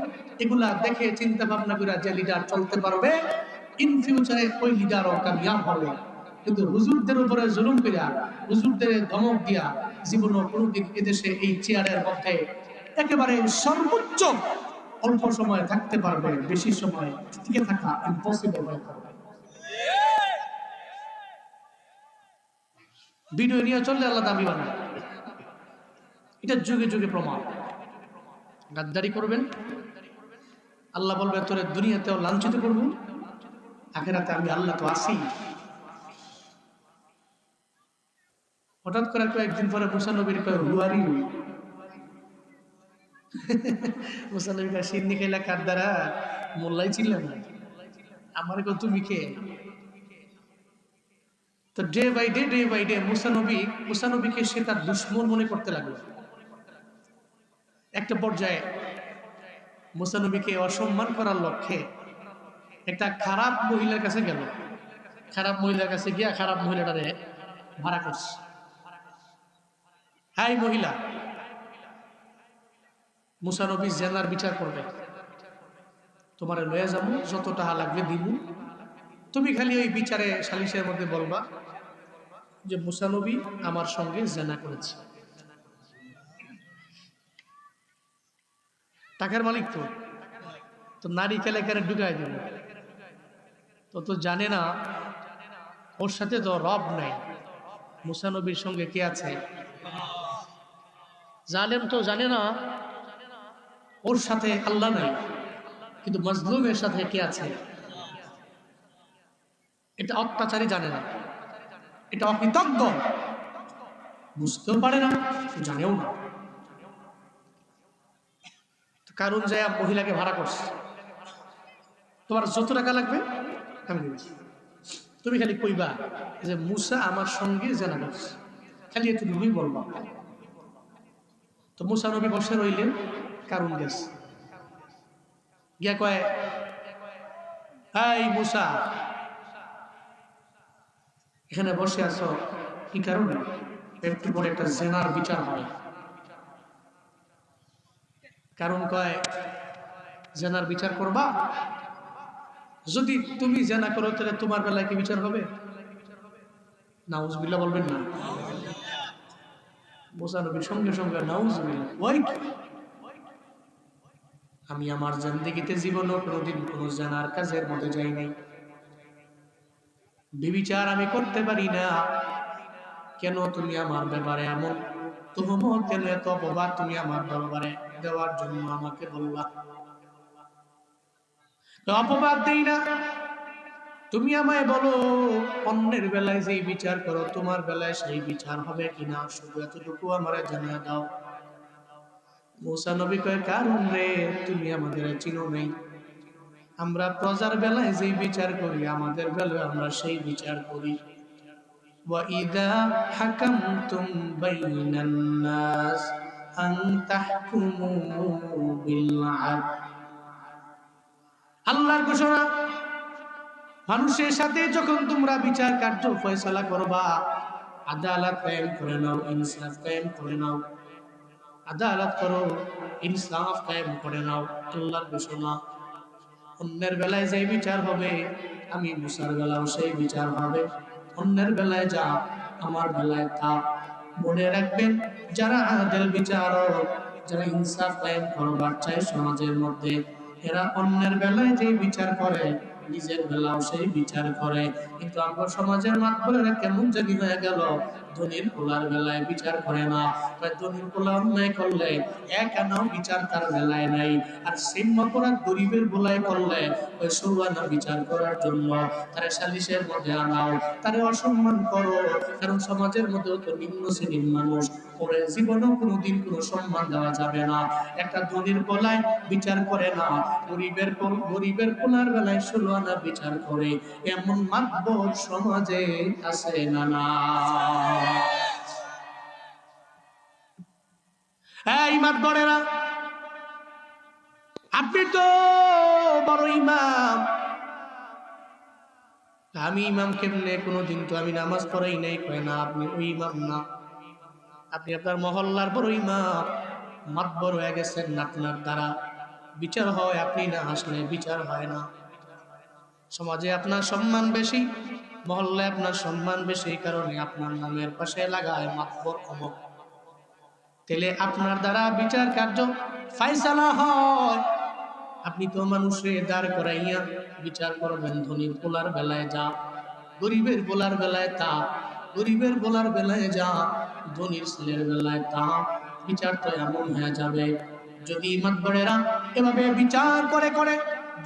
এগুলা দেখে চিন্তা ভাবনা করে যে লিডার চলতে পারবে, ইন ফিউচারে ওই লিডারও কামিয়াব হবে। কিন্তু হুজুরদের উপরে জুলুম করিয়া, হুজুরদের ধমক দিয়া জীবনও কোনোদিন এদেশে এই চেয়ারের মধ্যে একেবারে সর্বোচ্চ অল্প সময় থাকতে পারবে, বেশি সময় টিকে থাকা ইম্পসিবল হয়ে পড়বে। ভিডিও নিয়ে চললে আল্লাহ দাবি বানায়, এটা যুগে যুগে প্রমাণ। গাদ্দারি করবেন, আল্লাহ বলবে তোরে দুনিয়াতেও লাঞ্ছিত করব, আখিরাতে আমি আল্লাহ তো আছি। হঠাৎ করে কয়েকদিন পরে মুসা নবীর কয় হুয়ারি, মুসা নবী কয় সিন্নি খাইলা কার দ্বারা, মোল্লাই ছিল না আমার গো, তুমি কে? তো ডে বাই ডে মুসা নবীকে সে তার দুশ্মন মনে করতে লাগলো। একটা পর্যায়ে মুসা নবীকে অসম্মান করার লক্ষ্যে একটা খারাপ মহিলার কাছে গেল। খারাপ মহিলার কাছে গিয়া খারাপ মহিলাটারে ভাড়া করছে। হাই মহিলা, মুসা নবী জেনার বিচার করবে, তোমার লয়ে যাবো, যত টাকা লাগবে দিব, তুমি খালি ওই বিচারে সালিশের মধ্যে বলবা যে মুসা নবী আমার সঙ্গে জেনা করেছে। টাকার মালিক তো নারী কেলেকারে ঢুকাই দেবে। তো জানে না ওর সাথে তো রব নাই, মুসা নবীর সঙ্গে কে আছে? জালেম তো জানে না ওর সাথে আল্লাহ নাই, কিন্তু মজলুমের সাথে কে আছে? এটা অত্যাচারী জানে না, এটা অকৃতজ্ঞ, বুঝতেও পারে না, জানেও না। কারণ যায় মহিলাকে ভাড়া করছে, তোমার যত টাকা লাগবে আমি দিচ্ছি, তুমি খালি কইবা যে মুসা আমার সঙ্গে জেনা করছে, খালি একটু তুমি বলবা। তো মুসা নবী বসে রইলেন, কারণ গেছে গিয়া কয়, এই মুসা এখানে বসে আছো কি কারণে? একটু পরে একটা জেনার বিচার হয়। কারণ কয়, জেনার বিচার করবা, যদি তুমি জেনা করো তাহলে তোমার বেলায় কি বিচার হবে? নাউজুবিল্লাহ বলবেন না? মুসা নবীর সঙ্গে সঙ্গে নাউজুবিল্লাহ, ওই আমি আমার জিন্দেগিতে জীবনও কোনোদিন কোনো জেনার কাজের মধ্যে যাই নাই, বিবিচার আমি করতে পারি না, কেন তুমি আমার ব্যাপারে এমন তুহমত, কেন এত অপবাদ তুমি আমার ব্যাপারে দেওয়ার জন্য আমাকে বললা? অপবাদ দেই না, তুমি আমায় বলো অন্যের বেলায় যেই বিচার করো তোমার বেলায় সেই বিচার হবে কিনা, শুধু এতটুকু আমারে জানিয়ে দাও। মুসা নবী কয়, কারণ রে তুমি আমাদের চিনো নাই, আমরা প্রজার বেলায় যেই বিচার করি আমাদের বেলায় আমরা সেই বিচার করি। وَإِذَا حَكَمْتُمْ بَيْنَ النَّاسِ أَن تَحْكُمُوا بِالْعَدْلِ। আল্লাহর ঘোষণা, মানুষের সাথে যখন তোমরা বিচার কার্য ফয়সালা করবা, আদালত কায়েম করে নাও, ইনসাফ কায়েম করে নাও, আদালত করো, ইনসাফ কায়েম করে নাও। আল্লাহর ঘোষণা, অন্যের বেলায় যে বিচার হবে, আমি মুসার বেলাও সেই বিচার হবে। অন্যের বেলায় যা, আমার বেলায় তা। মনে রাখবেন, যারা আদেল বিচারক, যারা ইনসাফ কায়েম করবার চায় সমাজের মধ্যে, এরা অন্যের বেলায় যে বিচার করে, নিজের বেলাও সেই বিচার করে। কিন্তু আমরা সমাজের মাধ্যমে কেমন জানি হয়ে গেল, ধনীর পোলার বেলায় বিচার করে না। ধনীর পোলা অন্যায় করলে এক আনাও বিচার তার বেলায় নাই, আর সিম্ম অপরাধ গরিবের বেলায় করলে ওই ষোলো বিচার করার জন্য তারা সালিশের মধ্যে আনাও, তারে অসম্মান করো। কারণ সমাজের মধ্যেও তো নিম্ন শ্রেণীর মানুষ, ওরে জীবনেও কোনোদিন কোনো সম্মান দেওয়া যাবে না। একটা ধনীর বেলায় বিচার করে না, গরিবের পোলার বেলায় 16 আনা বিচার করে, এমন মাতবর সমাজে আছে না? না, এই মাতবরেরা, আপনি তো বড় ইমাম। আমি ইমাম কেমনে? কোনোদিন তো আমি নামাজ পড়াই নাই। কয় না, আপনি ওই ইমাম না, আপনি আপনার মহল্লার বড় ইমাম। মাতবর হয়ে গেছেন, আপনার দ্বারা বিচার হয়, আপনি না আসলে বিচার হয় না। সমাজে আপনার সম্মান বেশি, মহল্লায় আপনার সম্মান বেশি, এই কারণে আপনার নামের পাশে লাগায় মাতবর অমক। তাহলে আপনার দ্বারা বিচার কার্য ফায়সালা হয়। আপনি তো মানুষের দাঁড় করাইয়া বিচার করবেন। ধনীর পোলার বেলায় যা, গরিবের পোলার বেলায় তা, গরিবের পোলার বেলায় যা, ধনীর ছেলের বেলায় তা। বিচার তো এমন হয়ে যাবে, যদি মাতবরেরা এভাবে বিচার করে করে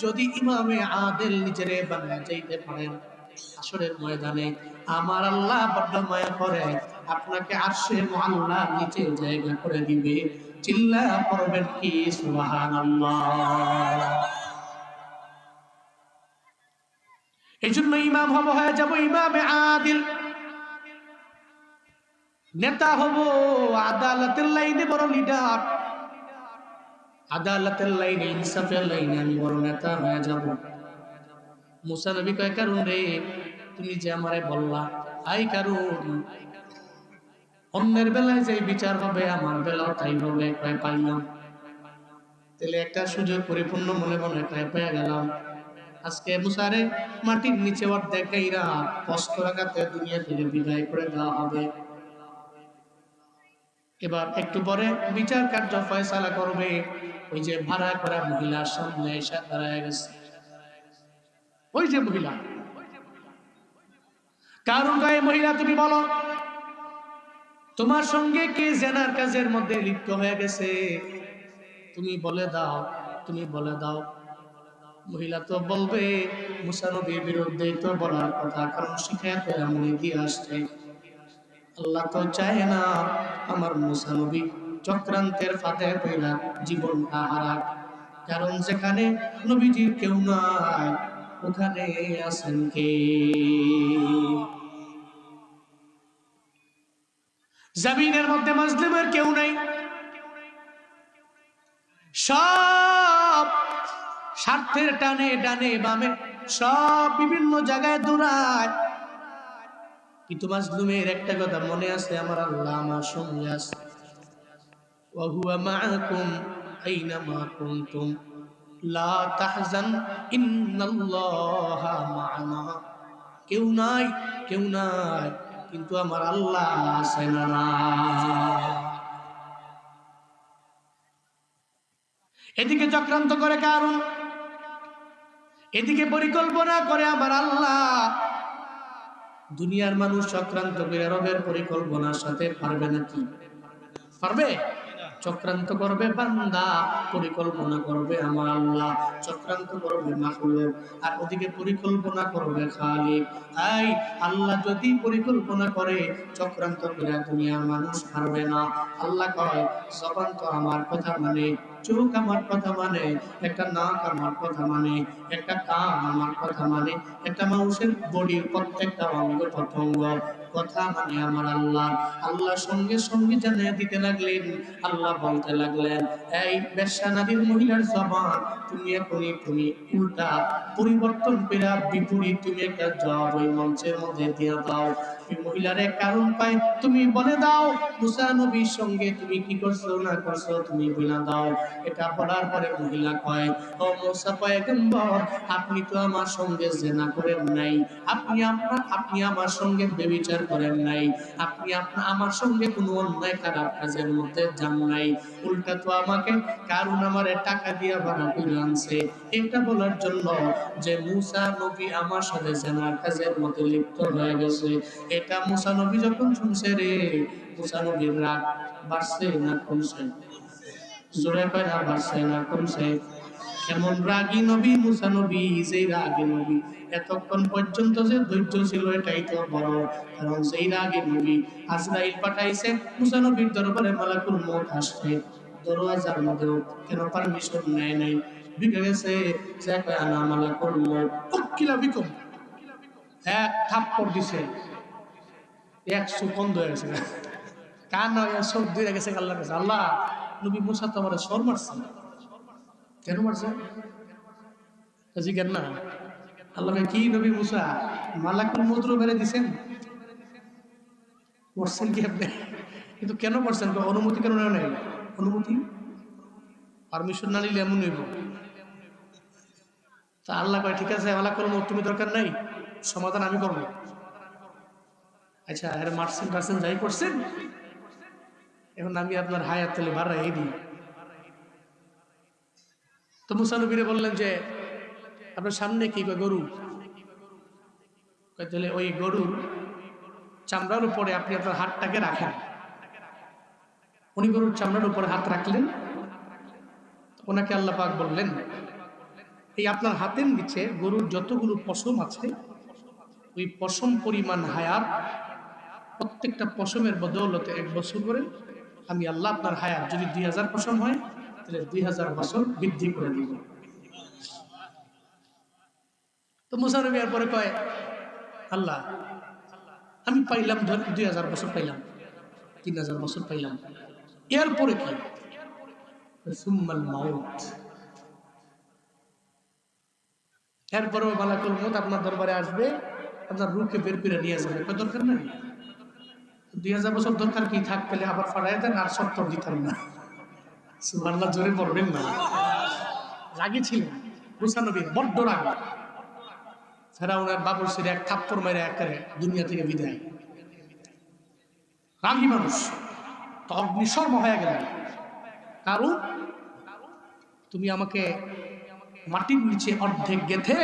যদি ইমামে আদেল নিজেরে বানায় যাইতে পারেন, আসরের ময়দানে আমার আল্লাহ বড্ড মায়া করে, আপনাকে আরশের মুআল্লার নিচে জায়গা করে দিবে। চিল্লা পড়বেন কি সুবহানাল্লাহ। এই জন্য ইমাম হব, হয়ে যাব ইমামে আদিল, নেতা হব, আদালতের লাইনে বড় লিডার, আদালতের লাইনে, ইনসাফের লাইনে আমি বড় নেতা হয়ে যাব। মুসা নবী কয়, কারণ রে, তুমি যে আমারে বললা, আই কারণ অন্যের বেলায় যে বিচার হবে, আমার বেলাও তাই হবে। কয় পাইলাম। তাহলে একটা সুযোগ পরিপূর্ণ মনে মনে কয় পেয়ে গেলাম। আজকে মুসারে মাটির নিচে অর্ধেক গাইরা কষ্ট রাখাতে দুনিয়া থেকে বিদায় করে দেওয়া হবে। এবার একটু পরে বিচার কার্য ফয়সালা করবে। ওই যে ভাড়া করা মহিলার সামনে এসে দাঁড়ায় গেছে, ওই যে মহিলা। কারণ গায়ে মহিলা, তুমি বলো, তোমার সঙ্গে কে জেনার কাজের মধ্যে লিপ্ত হয়ে গেছে? তুমি বলে দাও, তুমি বলে দাও। মহিলা তো বলবে মুসা নবীর বিরুদ্ধে তো বলার কথা, কারণ শিখায় তো এমনই দিয়ে আসছে। আল্লাহ তো চায় না আমার মুসা নবী চক্রান্তের ফাঁদে পড়া জীবনটা হারাক। কারণ যেখানে নবীজির কেউ নাই, ওখানে আছেন কে? জমিনের মধ্যে মুসলিমের কেউ নাই, সব স্বার্থের টানে ডানে বামে সব বিভিন্ন জায়গায় দৌড়ায়। কিন্তু মাজলুমের একটা কথা মনে আছে, আমার আল্লাহ আমার সঙ্গে আছে। ওয়া হুয়া মাআকুম আইনামা কুনতুম লা তাহজান ইন্নাল্লাহা মা'ানা। কেউ নাই, কেউ নাই, কিন্তু আমার আল্লাহ আছেন না। এদিকে চক্রান্ত করে কারণ, এদিকে পরিকল্পনা করে আমার আল্লাহ। দুনিয়ার মানুষ চক্রান্ত করে রবের পরিকল্পনার সাথে পারবে নাকি? পারবে? চক্রান্ত করবে বান্দা, পরিকল্পনা করবে আমার আল্লাহ। চক্রান্ত করবে মাখলুক, আর ওদিকে পরিকল্পনা করবে খালিক। এই আল্লাহ যদি পরিকল্পনা করে, চক্রান্ত করে দুনিয়ার মানুষ পারবে না। আল্লাহ কয়, জবান তো আমার কথা মানে, চোখ আমার কথা মানে, একটা নাক আমার কথা মানে, একটা কান আমার কথা মানে, একটা মানুষের বডির প্রত্যেকটা অঙ্গ প্রত্যঙ্গ কথা মানে আমার আল্লাহ। আল্লাহ সঙ্গে সঙ্গে জানিয়ে দিতে লাগলেন। আল্লাহ বলতে লাগলেন, এই বেশ্যা নারীর মহিলার জবান তুমি এখনই তুমি উল্টা পরিবর্তন করে বিপরীত তুমি একটা জব ওই মঞ্চের মধ্যে দিয়ে দাও। এই মহিলার এক কারণ পায়, তুমি বলে দাও মুসা নবীর সঙ্গে তুমি কি করছো না করছো, তুমি বলে দাও। এটা বলার পরে মহিলা কয়, ও মুসা পয়গম্বর, আপনি তো আমার সঙ্গে জিনা করেন নাই, আপনি আমার সঙ্গে ব্যভিচার করেন নাই, আপনি আমার সঙ্গে কোনো অন্যায় খারাপ কাজের মধ্যে যান নাই, উল্টা তো আমাকে কারণ আমারে টাকা দিয়া ভাড়া করে আনছে। এটা বলার জন্য যে মুসা নবী আমার সাথে জিনার কাজের মধ্যে লিপ্ত হয়ে গেছে। এটা মুসা নবী যখন শুনছে রে, মুসা নবীর রাগ বাড়ছে না কমছে? জোরে কয় না বাড়ছে না কমছে? এমন রাগী নবী মুসা নবী, যেই রাগী নবী এতক্ষণ পর্যন্ত যে ধৈর্য ছিল এটাই তো বড়। কারণ সেই রাগী নবী আজরাইল পাঠাইছে মুসা নবীর দরবারে, মালাকুল মউত আসছে দরওয়াজার মধ্যে, কেন পারমিশন নেয় নাই, বিকে গেছে যে কয় আনা মালাকুল মউত উকিলা বিকুম, এক থাপ্পড় দিছে, এক চোখ বন্ধ হয়ে গেছে, কান চোখ দিয়ে গেছে আল্লাহর কাছে। আল্লাহ, নবী মুসা তো আমার সর মারছে, কেন মারছে জিজ্ঞেস না? আল্লাহ কি নবী মুসা মালাকুল মউত মেরে দিছেন, করছেন কি আপনি? কিন্তু কেন করছেন? অনুমতি কেন নেই? অনুমতি পারমিশন না নিলে এমন হইব। তা আল্লাহ কয় ঠিক আছে, মালাকুল মউত তুমি দরকার নাই, সমাধান আমি করবো। আচ্ছা, আরে মারছেন টারছেন যাই করছেন, এখন আমি আপনার হায়াত তাহলে ভাড়া এই দিই। তো মুসা নবীরে বললেন যে আপনার সামনে কি? গরু। তাহলে ওই গরুর চামড়ার উপরে আপনি আপনার হাতটাকে রাখেন। উনি গরুর চামড়ার উপরে হাত রাখলেন, ওনাকে আল্লাহ পাক বললেন এই আপনার হাতের নিচে গরুর যতগুলো পশম আছে, ওই পশম পরিমাণ হায়াত, প্রত্যেকটা পশমের বদৌলতে 1 বছর করে আমি আল্লাহ আপনার হায়াত যদি 2000 পশম হয় তাহলে 2000 বছর বৃদ্ধি করে দিব। তো মুসা নবী এরপরে কয়, আল্লাহ আমি পাইলাম 2000 বছর পাইলাম, 3000 বছর পাইলাম, এরপরে কি? সুম্মাল মাউত, এরপরেও মালাকুল মউত আপনার দরবারে আসবে, আপনার রূহকে বের করে নিয়ে যাবে। কয় দরকার নাই, 2000 বছর দরকার কি? থাক পেলে আবার ফাড়াই দেন, আর 70 দিতাম না। সুবহানাল্লাহ, জোরে পড়বেন না। রাগী ছিলেন মুসা নবী, বড্ড রাগী। ফেরাউনের বাবুর ছেলে এক থাপ্পড় মেরে একেবারে দুনিয়া থেকে বিদায়। রাগী মানুষ তো অগ্নিশর্ম হয়ে গেলেন। কারণ তুমি আমাকে মাটির নিচে অর্ধেক গেথে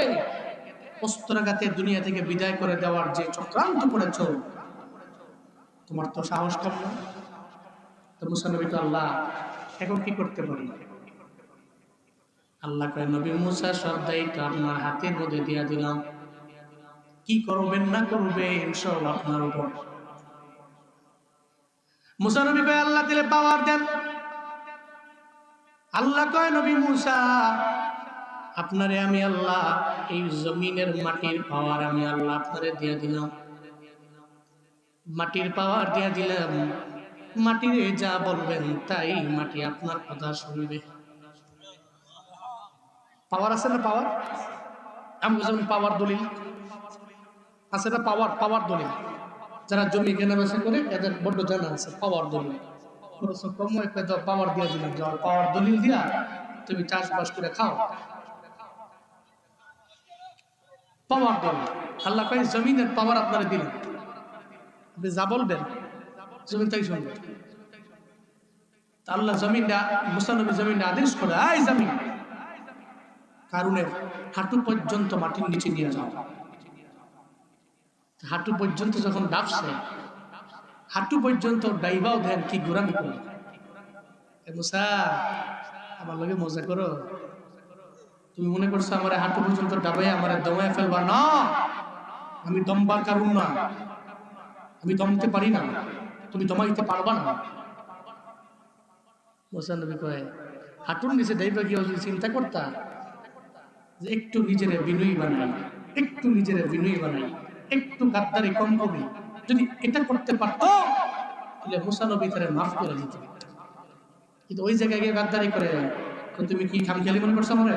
অস্ত্রাঘাতে দুনিয়া থেকে বিদায় করে দেওয়ার যে চক্রান্ত করেছ, তোমার তো সাহস কম না। তো মুসা নবী তো আল্লাহ এখন কি করতে পারি? আল্লাহ কয়, নবী মুসা সব দায়িত্ব আপনার হাতের মধ্যে দিয়া দিলাম, কি করবেন না করবেন সব আপনার উপর। মুসা নবী কয়, আল্লাহ দিলে পাওয়ার দেন। আল্লাহ কয়, নবী মুসা আপনারে আমি আল্লাহ এই জমিনের মাটির পাওয়ার আমি আল্লাহ আপনারে দিয়ে দিলাম, মাটির পাওয়ার দিয়ে দিলাম। মাটিরে যা বলবেন তাই মাটি আপনার কথা শুনবে। পাওয়ার আছে না? পাওয়ার আমি যেমন পাওয়ার দলিল আছে না? পাওয়ার দলিল যারা জমি কেনা বেচা করে এদের বড্ড জানা আছে পাওয়ার দলিল। পাওয়ার দিয়ে দিলাম, পাওয়ার দলিল দিয়া তুমি চাষবাস করে খাও। পাওয়ার দলিল আল্লাহ কয় জমিনের পাওয়ার আপনারা দিলেন, আপনি যা বলবেন জমিন তাই শুনবেন। আল্লাহ জমিনটা, মুসা নবী জমিনটা আদেশ করে, এই জমিন কারুনের হাঁটু পর্যন্ত মাটির নিচে নিয়ে যাও। হাঁটু পর্যন্ত যখন ডাবছে, হাঁটু পর্যন্ত ডাইবাও দেন, কি গোরামি করে। মুসা আমার লগে মজা করো? তুমি মনে করছো আমার হাঁটু পর্যন্ত ডাবাই আমার দমায় ফেলবা? না, আমি দমবার কারণ না, আমি দমতে পারি না, তুমি দমাইতে পারবা না। মুসা নবী কয়, হাঁটুর নিচে ডাইবা গিয়ে যদি চিন্তা করতা যে একটু নিজেরে বিনয়ী বানাই, একটু নিজেরে বিনয়ী বানাই, একটু গাদ্দারি কম করি, যদি এটা করতে পারতো তাহলে মুসা নবী তারে মাফ করে দিত। কিন্তু ওই জায়গায় গিয়ে গাদ্দারি করে, তুমি কি খামখেয়ালি মনে করছো? আমার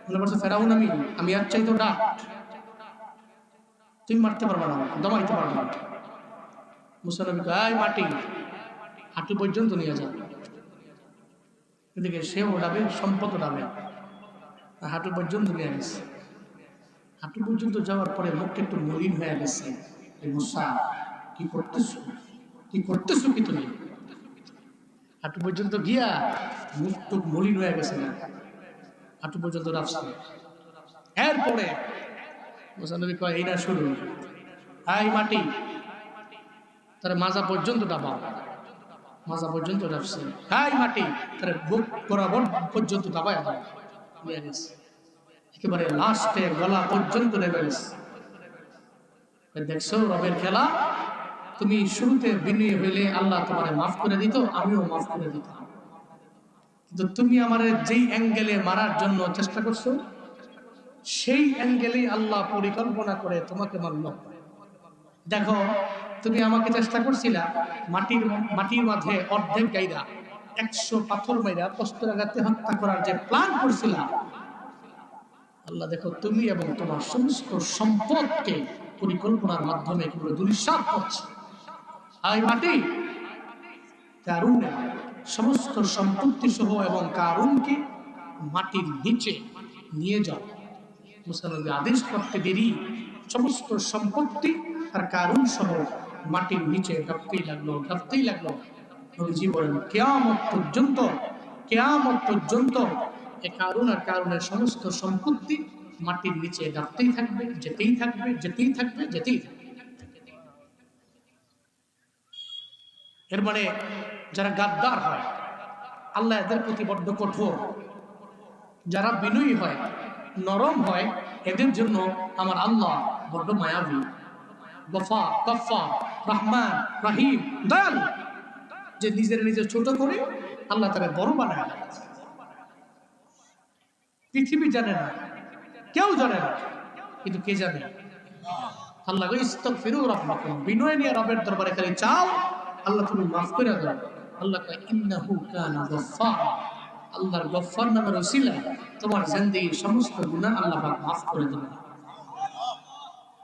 মনে করছো ফেরাউন আমি আর চাইতো ডাক, তুমি মারতে পারবা না, দমাইতে পারবা না। মুসা নবী কয়, মাটি হাঁটু পর্যন্ত নিয়ে যাও। এদিকে সেও উড়াবে, সম্পদ উড়াবে, হাঁটু পর্যন্ত নিয়ে গেছে। হাঁটু পর্যন্ত যাওয়ার পরে মুখটা একটু মলিন হয়ে গেছে। মুসা, কি করতেছো, কি করতেছো কি তুমি? হাঁটু পর্যন্ত গিয়া মুখ টুক মলিন হয়ে গেছে না, হাঁটু পর্যন্ত রাখছে। এরপরে মুসা নবী কয়, এই না শুরু, এই মাটি তার মাজা পর্যন্ত ডাবাও, মাজা পর্যন্ত রাখছে। এই মাটি তার বুক বরাবর পর্যন্ত দাবায় দাও, নিয়ে গেছে। একেবারে লাস্টে গলা পর্যন্ত নেমে গেছে। দেখছো রবের খেলা, তুমি শুরুতে বিনয়ী হইলে আল্লাহ তোমার মাফ করে দিত, আমিও মাফ করে দিতাম। কিন্তু তুমি আমার যেই অ্যাঙ্গেলে মারার জন্য চেষ্টা করছো, সেই অ্যাঙ্গেলেই আল্লাহ পরিকল্পনা করে তোমাকে মারল। দেখো, তুমি আমাকে চেষ্টা করছিলা মাটির মাঝে অর্ধেক গাইরা 100 পাথর মাইরা কষ্টরাঘাতে হত্যা করার যে প্ল্যান করছিলা, আল্লাহ দেখো তুমি এবং তোমার সমস্ত সম্পদকে পরিকল্পনার মাধ্যমে পুরো দুলিশাত করছে। এই মাটি কারুন সমস্ত সম্পত্তি সহ এবং কারুনকে মাটির নিচে নিয়ে যাও। মুসা নবী আদেশ করতে দেরি সমস্ত সম্পত্তি আর কারুন সহ মাটির নিচে ডাবতেই লাগলো, ডাবতেই লাগলো। নবীজি বলেন, কিয়ামত পর্যন্ত এই কারুন আর কারুনের সমস্ত সম্পত্তি মাটির নিচে ডাবতেই থাকবে, যেতেই থাকবে, যেতেই থাকবে, যেতেই থাকবে। এর মানে যারা গাদ্দার হয় আল্লাহ এদের প্রতি বড্ড কঠোর, যারা বিনয়ী হয়, নরম হয়, এদের জন্য আমার আল্লাহ বড্ড মায়াবী, গফার, গফফার, রহমান, রহিম, দয়ালু। যে নিজের ছোট করে আল্লাহ তারা বড় বানায়। পৃথিবী জানে না, কেউ জানে না, কিন্তু কে জানে? আল্লাহ ইস্তাগফিরু রাব্বাকুম, বিনয় নিয়ে রবের দরবারে খালি চাও, আল্লাহ তুমি মাফ করে দাও। আল্লাহ কয়, ইন্নাহু কানা গফফারা, আল্লাহর গফফার নামের ওসিলায় তোমার জিন্দেগীর সমস্ত গুনাহ আল্লাহ পাক মাফ করে দিবেন।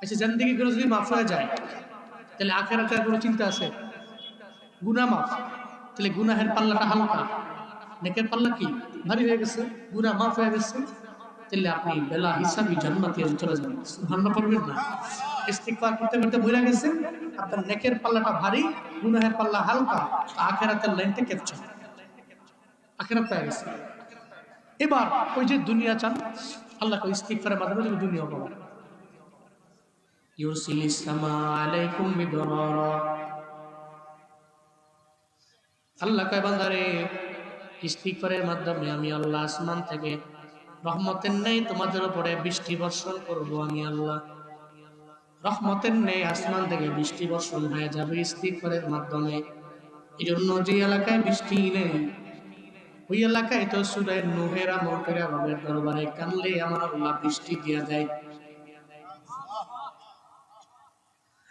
আচ্ছা, জিন্দেগি গুলো যদি মাফ হয়ে যায়, তাহলে আখিরাতের কোনো চিন্তা আছে? গুনাহ মাফ, তাহলে গুনাহের পাল্লাটা হালকা, নেকের পাল্লা কি ভারী হয়ে গেছে, গুনাহ মাফ হয়ে গেছে, তাহলে আপনি বেলা হিসাবি জান্নাতে চলে যাবেন। সুবহানাল্লাহ পড়বেন না? ইস্তিগফার করতে করতে ভুলে গেছেন, আপনার নেকের পাল্লাটা ভারী, গুনাহের পাল্লা হালকা, আখিরাতের লাইনটা ক্যাপচার, আখিরাত পেয়ে গেছে। এবার ওই যে দুনিয়া চান, আল্লাহ কই ইস্তিগফারের মাধ্যমে তুমি দুনিয়া পাবেন। ইউরসিলিস সামা আলাইকুম মিদরারা, আল্লাহ কয় বান্দারে ইস্তিগফারের মাধ্যমে আমি আল্লাহ আসমান থেকে রহমতের নেই তোমাদের উপরে বৃষ্টি বর্ষণ করব। আমি আল্লাহ রহমতের নেই আসমান থেকে বৃষ্টি বর্ষণ হয়ে যাবে ইস্তিগফারের মাধ্যমে। এই জন্য যে এলাকায় বৃষ্টি নেই ওই এলাকায় তো সূরা নূহের আমল করে রবের দরবারে কানলে আমার আল্লাহ বৃষ্টি দিয়ে দেয়।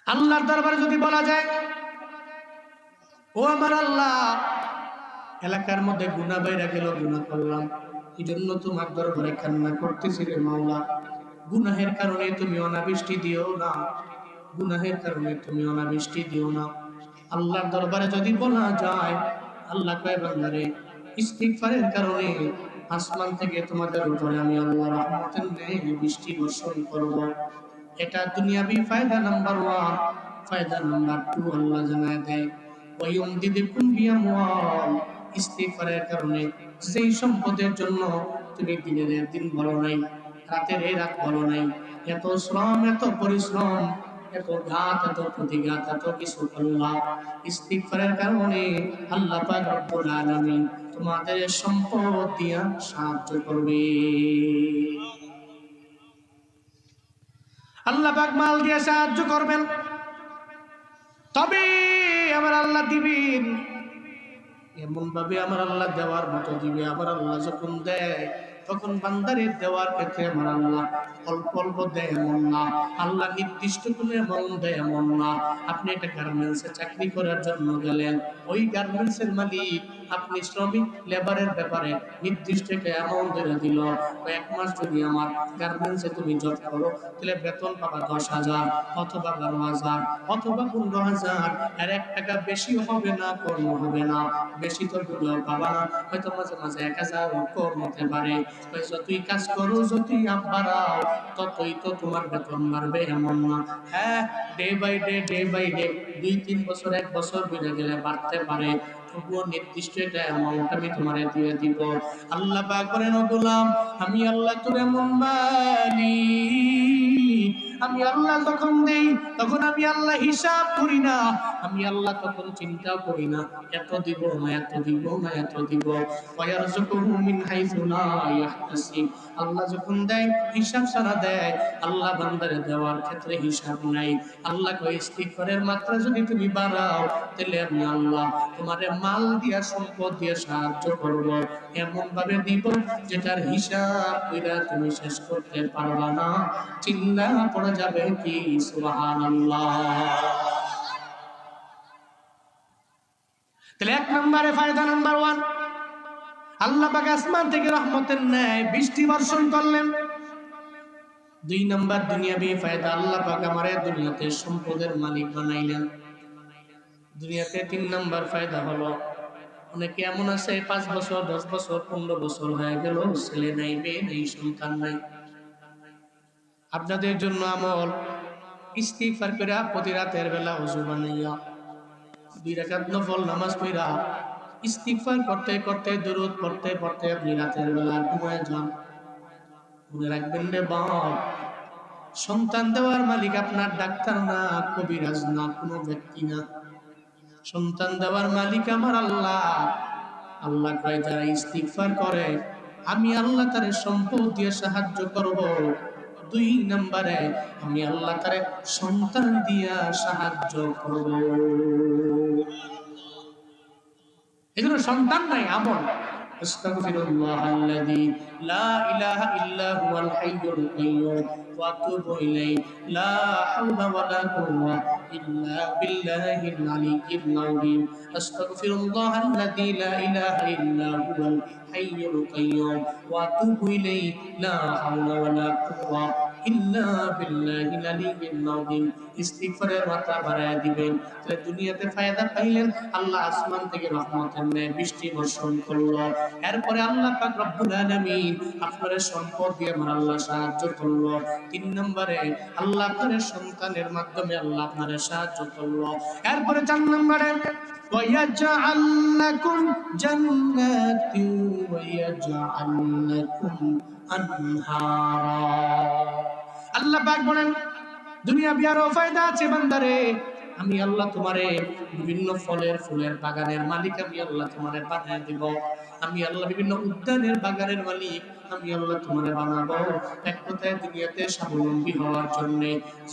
আল্লাহর দরবারে যদি বলা যায়, ও আমার আল্লাহ, এলাকার মধ্যে গুনাহ বাইরা গেল, গুনাহ করলাম, এই জন্য তোমার দরবারে কান্না করতেছি রে মাওলা, গুনাহের কারণে তুমি অনাবৃষ্টি দিও না, গুনাহের কারণে তুমি অনাবৃষ্টি দিও না। আল্লাহর দরবারে যদি বলা যায়, আল্লাহ কয় বান্দারে ইস্তিগফারের কারণে আসমান থেকে তোমাদের উপরে আমি আল্লাহ রহমতের নেই বৃষ্টি বর্ষণ করব। এটা দুনিয়াবি ফায়দা নাম্বার 1। ফায়দা নাম্বার 2 আল্লাহ জানায় দেয়, ওয়ায়ুমদিদকুম বিআমওয়াল, ইস্তিগফারের কারণে সেই সম্পদের জন্য তুমি দিনের দিন ভালো নাই, রাতের রাত ভালো নাই, এত শ্রম, এত পরিশ্রম, এত ঘাত, এত প্রতিঘাত, এত কিছু করলাম, ইস্তিগফারের কারণে আল্লাহ পাক রব্বুল আলামিন তোমাদের সম্পদ দিয়া সাহায্য করবে। আল্লাহ পাক মাল দিয়ে সাহায্য করবেন, তবে আমার আল্লাহ দিবেন এমন ভাবে, আমার আল্লাহ দেওয়ার মতো দিবে। আমার আল্লাহ যখন দেয় তখন বান্দারে দেওয়ার ক্ষেত্রে আমার আল্লাহ অল্প অল্প দেয় এমন না, আল্লাহ নির্দিষ্ট কোনো এমন দেয় এমন না। আপনি একটা গার্মেন্টসে চাকরি করার জন্য গেলেন, ওই গার্মেন্টসের মালিক আপনি শ্রমিক লেবারের ব্যাপারে নির্দিষ্ট একটা অ্যামাউন্ট ধরে দিল, কয়েক মাস যদি আমার গার্মেন্টসে তুমি জব করো তাহলে বেতন পাবা 10,000 অথবা 12,000 অথবা 15,000, আর 1 টাকা বেশিও হবে না কম হবে না, বেশি তো দিলেও পাবা না, হয়তো মাঝে মাঝে 1,000 কম হতে পারে। যতই কাজ করো যতই বাড়াও ততই তো তোমার বেতন বাড়বে এমন না। হ্যাঁ, ডে বাই ডে 2-3 বছর 1 বছর বেড়ে গেলে বাড়তে পারে, তবুও নির্দিষ্ট একটা অ্যামাউন্ট আমি তোমারে দিয়ে দিব। আল্লাহ পাক বলেন, ও গোলাম আমি আল্লাহ তোর এমন মালিক, আমি আল্লাহ যখন দেই তখন আমি আল্লাহ হিসাব করি না, আমি আল্লাহ তখন চিন্তাও করি না এত দিব না এত দিব না এত দিব। ওয়ারযুকুহু মিন হাইসু লা ইয়াহতাসিব, আল্লাহ যখন দেয় হিসাব ছাড়া দেয়। আল্লাহ বান্দারে দেওয়ার ক্ষেত্রে হিসাব নাই। আল্লাহ কয় ইস্তিগফারের মাত্রা যদি তুমি বাড়াও তাহলে আমি আল্লাহ তোমারে মাল দিয়া সম্পদ দিয়ে সাহায্য করব, এমন ভাবে দিব যেটার হিসাব কইরা তুমি শেষ করতে পারবা না। চিল্লা পড়া যাবে কি সুবহানাল্লাহ। তাহলে 1 নম্বরে ফায়দা নাম্বার 1, আল্লাহ পাক আসমান থেকে রহমতের ন্যায় বৃষ্টি বর্ষণ করলেন। 2 নম্বর দুনিয়াবি ফায়দা, আল্লাহ পাক আমারে দুনিয়াতে সম্পদের মালিক বানাইলেন। দুনিয়াতে 3 নম্বর ফায়দা হলো, অনেকে এমন আছে 5 বছর 10 বছর 15 বছর হয়ে গেল ছেলে নাই মেয়ে নাই সন্তান নাই। আপনাদের জন্য আমল, ইস্তিগফার করে প্রতি রাতের বেলা ওযু বানাইয়া 2 রাকাত নফল নামাজ পড়া ইস্তিগফার করতে করতে দরুদ পড়তে পড়তে আপনি রাতের বেলা ঘুমায় যান। মনে রাখবেন রে বাপ, সন্তান দেওয়ার মালিক আপনার ডাক্তার না, কবিরাজ না, কোনো ব্যক্তি না, সন্তান দেওয়ার মালিক আমার আল্লাহ। আল্লাহ কয় যারা ইস্তিগফার করে আমি আল্লাহ তারে সম্পদ দিয়ে সাহায্য করব। 2 নম্বরে আমি আল্লাহ তারে সন্তান দিয়া সাহায্য করব। এজন্য সন্তান নাই আমল। আস্তাগফিরুল্লাহাল্লাযী লা ইলাহা ইল্লা হুয়াল হাইয়ুল কাইয়্যুম ওয়া আতুবু ইলাইহি লা হাওলা ওয়ালা কুওয়াতা ইল্লা বিল্লাহিল আলিয়্যিল আযীম। আস্তাগফিরুল্লাহাল্লাযী লা ইলাহা ইল্লা হুয়াল হাইয়ুল কাইয়্যুম ওয়া আতুবু ইলাইহি লা হাওলা ওয়ালা কুওয়াতা ইল্লা বিল্লাহিল আলিয়্যিল আযীম। ইস্তিগফারের মাত্রা বাড়ায় দিবেন, তাহলে দুনিয়াতে ফায়দা পাইলেন। আল্লাহ আসমান থেকে রহমতের ন্যায় বৃষ্টি বর্ষণ করলো। এরপরে আল্লাহ পাক রব্বুল আলামিন আপনার সম্পদ দিয়ে আমার আল্লাহ সাহায্য করলো। 3 নম্বরে আল্লাহ আপনার সন্তানের মাধ্যমে আল্লাহ আপনার সাহায্য করলো। এরপরে 4 নম্বরে وَيَجْعَلْ لَكُمْ جَنَّاتٍ وَيَجْعَلْ لَكُمْ أَنْهَارًا। আল্লাহ পাক বলেন দুনিয়া বিয়ারও ফায়দা আছে বান্দারে, আমি আল্লাহ তোমারে বিভিন্ন ফলের ফুলের বাগানের মালিক আমি আল্লাহ তোমারে বানিয়ে দিব। আমি আল্লাহ বিভিন্ন উদ্যানের বাগানের মালিক আমি আল্লাহ তোমারে বানাবো। এক কথায় দুনিয়াতে স্বাবলম্বী হওয়ার জন্য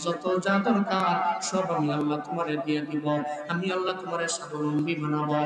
যত যা দরকার সব আমি আল্লাহ তোমারে দিয়ে দিব। আমি আল্লাহ তোমারে স্বাবলম্বী বানাবো।